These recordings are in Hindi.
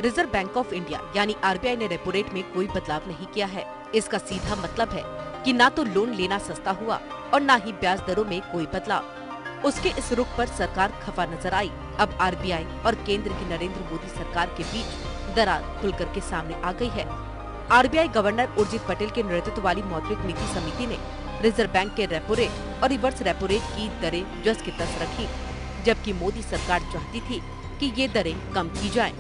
रिजर्व बैंक ऑफ इंडिया यानी आरबीआई ने रेपो रेट में कोई बदलाव नहीं किया है। इसका सीधा मतलब है कि ना तो लोन लेना सस्ता हुआ और ना ही ब्याज दरों में कोई बदलाव। उसके इस रुख पर सरकार खफा नजर आई। अब आरबीआई और केंद्र की नरेंद्र मोदी सरकार के बीच दरार खुलकर के सामने आ गई है। आरबीआई गवर्नर उर्जित पटेल के नेतृत्व वाली मौद्रिक नीति समिति ने रिजर्व बैंक के रेपो रेट और रिवर्स रेपो रेट की दरें जस की तस रखी, जबकि मोदी सरकार चाहती थी कि ये दरें कम की जाएं।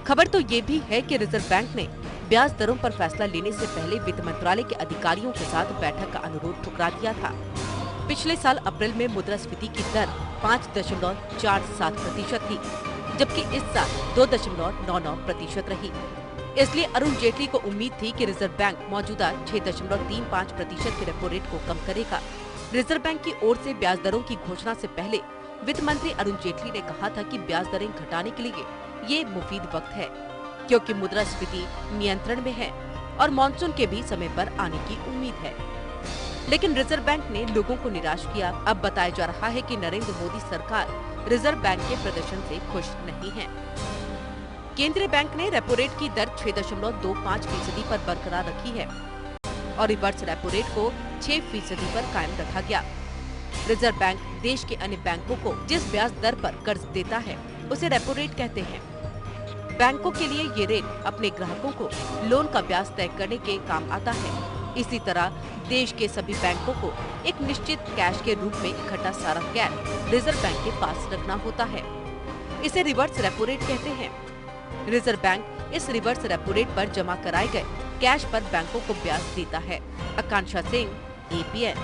खबर तो ये भी है कि रिजर्व बैंक ने ब्याज दरों पर फैसला लेने से पहले वित्त मंत्रालय के अधिकारियों के साथ बैठक का अनुरोध ठुकरा दिया था। पिछले साल अप्रैल में मुद्रास्फीति की दर 5.47% थी, जबकि इस साल 2.99% रही। इसलिए अरुण जेटली को उम्मीद थी कि रिजर्व बैंक मौजूदा 6.35% के रेपो रेट को कम करेगा। रिजर्व बैंक की ओर से ब्याज दरों की घोषणा से पहले वित्त मंत्री अरुण जेटली ने कहा था कि ब्याज दरें घटाने के लिए ये मुफीद वक्त है, क्योंकि मुद्रास्फीति नियंत्रण में है और मॉनसून के भी समय पर आने की उम्मीद है। लेकिन रिजर्व बैंक ने लोगों को निराश किया। अब बताया जा रहा है कि नरेंद्र मोदी सरकार रिजर्व बैंक के प्रदर्शन से खुश नहीं है। केंद्रीय बैंक ने रेपो रेट की दर 6.25% पर बरकरार रखी है और रिवर्स रेपो रेट को 6% पर कायम रखा गया। रिजर्व बैंक देश के अन्य बैंकों को जिस ब्याज दर पर कर्ज देता है उसे रेपो रेट कहते हैं। बैंकों के लिए ये रेट अपने ग्राहकों को लोन का ब्याज तय करने के काम आता है। इसी तरह देश के सभी बैंकों को एक निश्चित कैश के रूप में इकट्ठा सारा कैश रिजर्व बैंक के पास रखना होता है। इसे रिवर्स रेपो रेट कहते हैं। रिजर्व बैंक इस रिवर्स रेपो रेट पर जमा कराए गए कैश पर बैंकों को ब्याज देता है। आकांक्षा सिंह, APN।